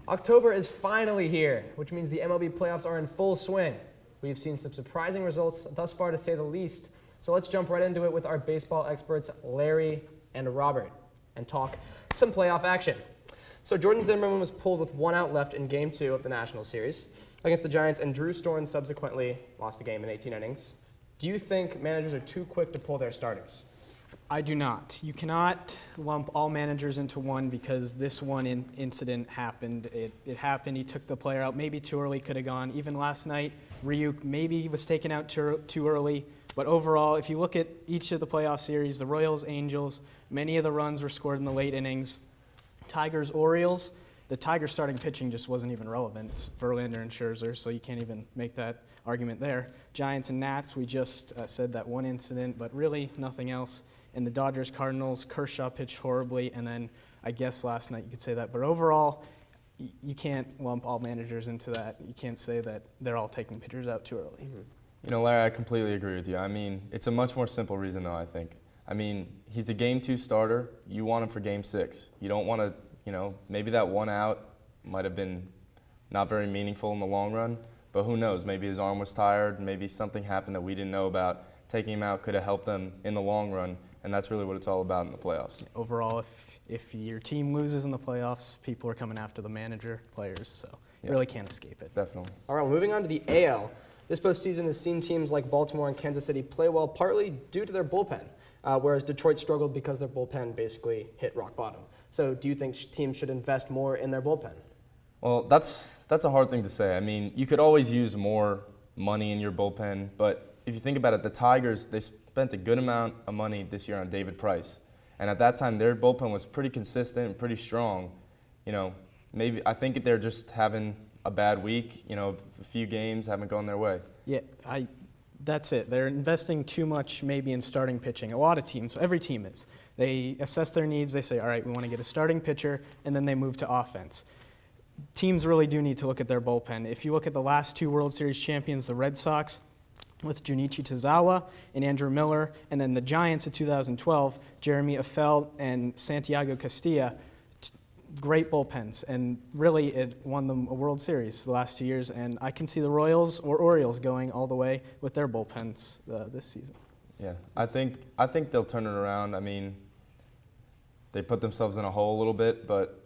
October is finally here, which means the MLB playoffs are in full swing. We've seen some surprising results thus far, to say the least. So let's jump right into it with our baseball experts, Larry and Robert, and talk some playoff action. So Jordan Zimmerman was pulled with 1 out left in Game 2 of the National Series against the Giants, and Drew Storen subsequently lost the game in 18 innings. Do you think managers are too quick to pull their starters? I do not. You cannot lump all managers into one because this one incident happened. It happened. He took the player out maybe too early, could have gone. Even last night, Ryuk, maybe he was taken out too early. But overall, if you look at each of the playoff series, the Royals, Angels, many of the runs were scored in the late innings. Tigers, Orioles, the Tigers starting pitching just wasn't even relevant. It's Verlander and Scherzer, so you can't even make that argument there. Giants and Nats, we just said that one incident, but really nothing else. And the Dodgers, Cardinals, Kershaw pitched horribly, and then I guess last night you could say that. But overall, you can't lump all managers into that. You can't say that they're all taking pitchers out too early. Mm-hmm. You know, Larry, I completely agree with you. I mean, it's a much more simple reason, though, I think. I mean, he's a Game 2 starter. You want him for Game 6. You don't want to, maybe that 1 out might have been not very meaningful in the long run, but who knows? Maybe his arm was tired. Maybe something happened that we didn't know about. Taking him out could have helped them in the long run, and that's really what it's all about in the playoffs. Overall, if your team loses in the playoffs, people are coming after the manager, players, so you really can't escape it. Definitely. All right, moving on to the AL. This postseason has seen teams like Baltimore and Kansas City play well, partly due to their bullpen, whereas Detroit struggled because their bullpen basically hit rock bottom. So do you think teams should invest more in their bullpen? Well, that's a hard thing to say. I mean, you could always use more money in your bullpen, but if you think about it, the Tigers, they spent a good amount of money this year on David Price. And at that time, their bullpen was pretty consistent and pretty strong. Maybe I think they're just having a bad week. A few games haven't gone their way. Yeah, that's it. They're investing too much maybe in starting pitching. A lot of teams, every team is. They assess their needs. They say, all right, we want to get a starting pitcher, and then they move to offense. Teams really do need to look at their bullpen. If you look at the last 2 World Series champions, the Red Sox, with Junichi Tozawa and Andrew Miller, and then the Giants in 2012, Jeremy Affeldt and Santiago Castilla, great bullpens, and really it won them a World Series the last 2 years, and I can see the Royals or Orioles going all the way with their bullpens this season. Yeah, I think they'll turn it around. I mean, they put themselves in a hole a little bit, but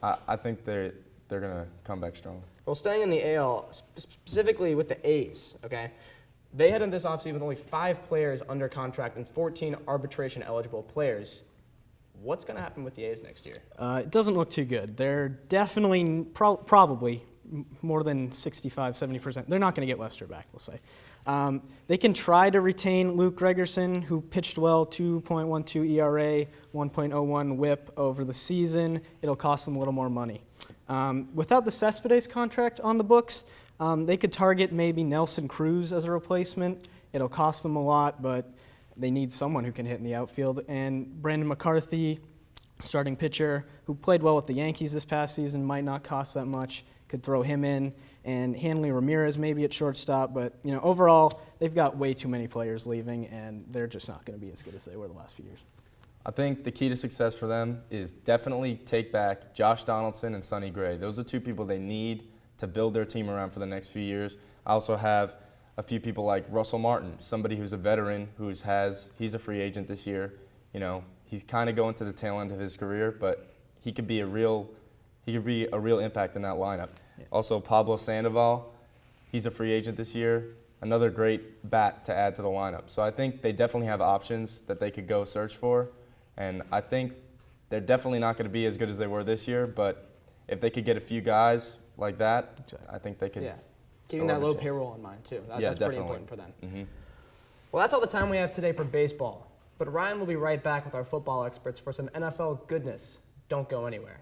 I think they're going to come back strong. Well, staying in the AL, specifically with the A's, okay? They head into this offseason with only 5 players under contract and 14 arbitration-eligible players. What's going to happen with the A's next year? It doesn't look too good. They're definitely, probably more than 65, 70%. They're not going to get Lester back, we'll say. They can try to retain Luke Gregerson, who pitched well, 2.12 ERA, 1.01 WHIP over the season. It'll cost them a little more money. Without the Cespedes contract on the books, they could target maybe Nelson Cruz as a replacement. It'll cost them a lot, but they need someone who can hit in the outfield. And Brandon McCarthy, starting pitcher, who played well with the Yankees this past season, might not cost that much. Could throw him in. And Hanley Ramirez maybe at shortstop. But overall, they've got way too many players leaving, and they're just not going to be as good as they were the last few years. I think the key to success for them is definitely take back Josh Donaldson and Sonny Gray. Those are 2 people they need to build their team around for the next few years. I also have a few people like Russell Martin, somebody who's a veteran, he's a free agent this year. He's kind of going to the tail end of his career, but he could be a real impact in that lineup. Yeah. Also, Pablo Sandoval, he's a free agent this year. Another great bat to add to the lineup. So I think they definitely have options that they could go search for, and I think they're definitely not going to be as good as they were this year, but if they could get a few guys like that, I think they could. Yeah, keeping that low payroll in mind, too. That's pretty important for them. Mm-hmm. Well, that's all the time we have today for baseball. But Ryan will be right back with our football experts for some NFL goodness. Don't go anywhere.